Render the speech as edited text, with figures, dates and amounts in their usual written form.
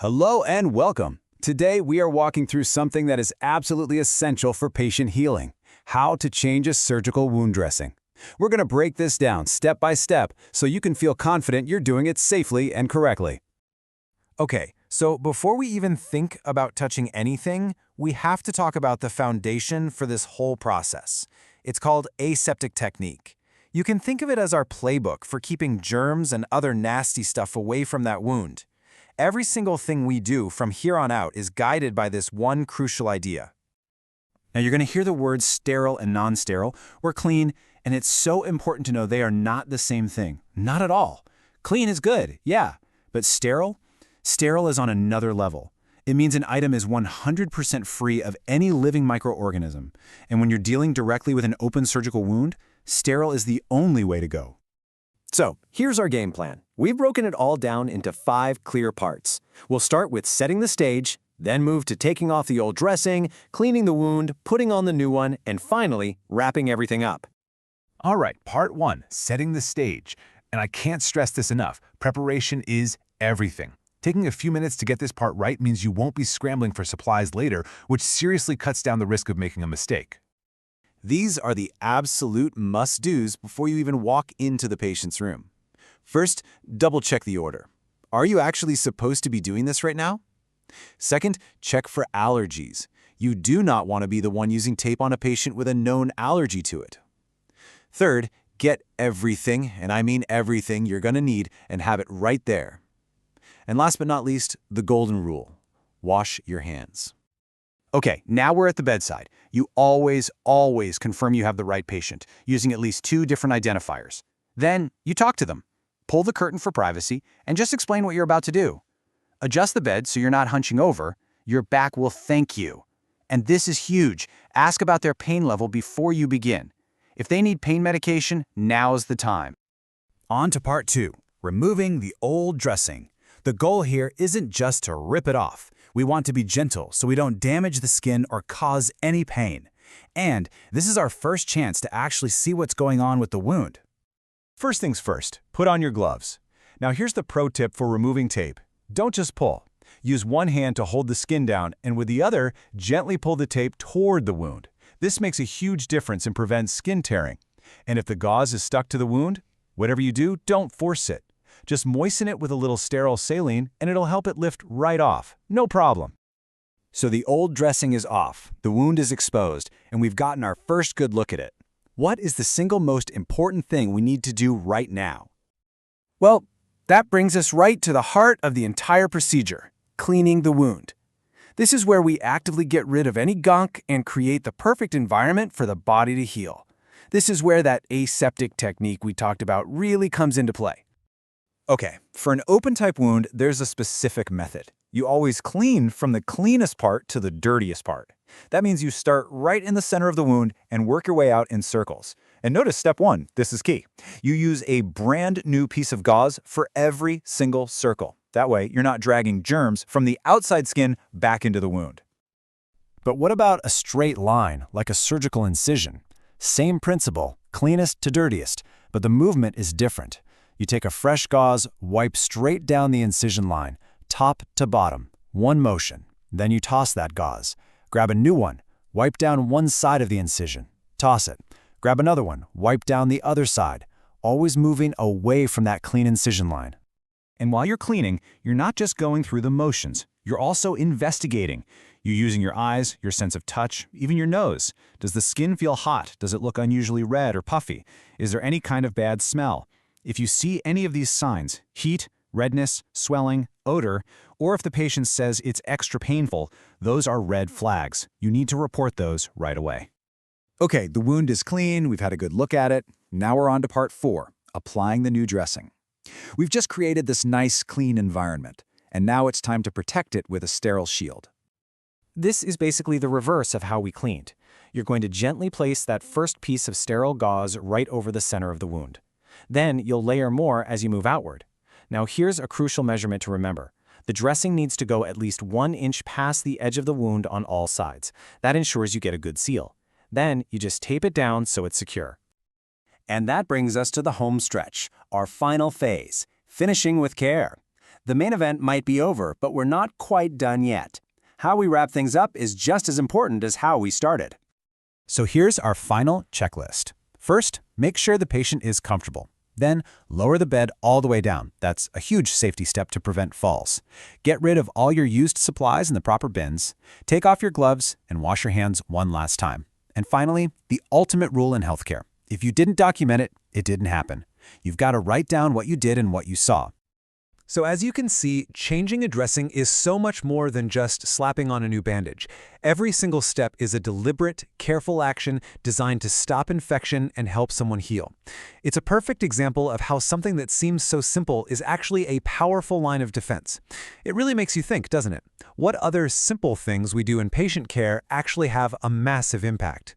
Hello and welcome. Today we are walking through something that is absolutely essential for patient healing: how to change a surgical wound dressing. We're going to break this down step by step so you can feel confident you're doing it safely and correctly. Okay, so before we even think about touching anything, we have to talk about the foundation for this whole process. It's called aseptic technique. You can think of it as our playbook for keeping germs and other nasty stuff away from that wound. Every single thing we do from here on out is guided by this one crucial idea. Now you're going to hear the words sterile and non-sterile, or clean, and it's so important to know they are not the same thing. Not at all. Clean is good, yeah, but sterile? Sterile is on another level. It means an item is 100% free of any living microorganism. And when you're dealing directly with an open surgical wound, sterile is the only way to go. So, here's our game plan. We've broken it all down into 5 clear parts. We'll start with setting the stage, then move to taking off the old dressing, cleaning the wound, putting on the new one, and finally, wrapping everything up. All right, part 1, setting the stage. And I can't stress this enough, preparation is everything. Taking a few minutes to get this part right means you won't be scrambling for supplies later, which seriously cuts down the risk of making a mistake. These are the absolute must-dos before you even walk into the patient's room. First, double-check the order. Are you actually supposed to be doing this right now? Second, check for allergies. You do not want to be the one using tape on a patient with a known allergy to it. Third, get everything, and I mean everything, you're going to need and have it right there. And last but not least, the golden rule: wash your hands. Okay, now we're at the bedside. You always confirm you have the right patient, using at least 2 different identifiers. Then, you talk to them. Pull the curtain for privacy, and just explain what you're about to do. Adjust the bed so you're not hunching over. Your back will thank you. And this is huge. Ask about their pain level before you begin. If they need pain medication, now's the time. On to part 2, removing the old dressing. The goal here isn't just to rip it off. We want to be gentle so we don't damage the skin or cause any pain. And this is our first chance to actually see what's going on with the wound. First things first, put on your gloves. Now here's the pro tip for removing tape. Don't just pull. Use one hand to hold the skin down, and with the other, gently pull the tape toward the wound. This makes a huge difference and prevents skin tearing. And if the gauze is stuck to the wound, whatever you do, don't force it. Just moisten it with a little sterile saline and it'll help it lift right off. No problem. So the old dressing is off, the wound is exposed, and we've gotten our first good look at it. What is the single most important thing we need to do right now? Well, that brings us right to the heart of the entire procedure: cleaning the wound. This is where we actively get rid of any gunk and create the perfect environment for the body to heal. This is where that aseptic technique we talked about really comes into play. Okay, for an open-type wound, there's a specific method. You always clean from the cleanest part to the dirtiest part. That means you start right in the center of the wound and work your way out in circles. And notice step 1, this is key. You use a brand new piece of gauze for every single circle. That way, you're not dragging germs from the outside skin back into the wound. But what about a straight line, like a surgical incision? Same principle, cleanest to dirtiest, but the movement is different. You take a fresh gauze, wipe straight down the incision line, top to bottom, one motion. Then you toss that gauze. Grab a new one, wipe down one side of the incision, toss it. Grab another one, wipe down the other side, always moving away from that clean incision line. And while you're cleaning, you're not just going through the motions. You're also investigating. You're using your eyes, your sense of touch, even your nose. Does the skin feel hot? Does it look unusually red or puffy? Is there any kind of bad smell? If you see any of these signs, heat, redness, swelling, odor, or if the patient says it's extra painful, those are red flags. You need to report those right away. Okay, the wound is clean, we've had a good look at it. Now we're on to part 4, applying the new dressing. We've just created this nice, clean environment, and now it's time to protect it with a sterile shield. This is basically the reverse of how we cleaned. You're going to gently place that first piece of sterile gauze right over the center of the wound. Then you'll layer more as you move outward. Now here's a crucial measurement to remember. The dressing needs to go at least 1 inch past the edge of the wound on all sides. That ensures you get a good seal. Then you just tape it down so it's secure. And that brings us to the home stretch, our final phase, finishing with care. The main event might be over, but we're not quite done yet. How we wrap things up is just as important as how we started. So here's our final checklist. First, make sure the patient is comfortable. Then, lower the bed all the way down. That's a huge safety step to prevent falls. Get rid of all your used supplies in the proper bins. Take off your gloves and wash your hands one last time. And finally, the ultimate rule in healthcare. If you didn't document it, it didn't happen. You've got to write down what you did and what you saw. So as you can see, changing a dressing is so much more than just slapping on a new bandage. Every single step is a deliberate, careful action designed to stop infection and help someone heal. It's a perfect example of how something that seems so simple is actually a powerful line of defense. It really makes you think, doesn't it? What other simple things we do in patient care actually have a massive impact?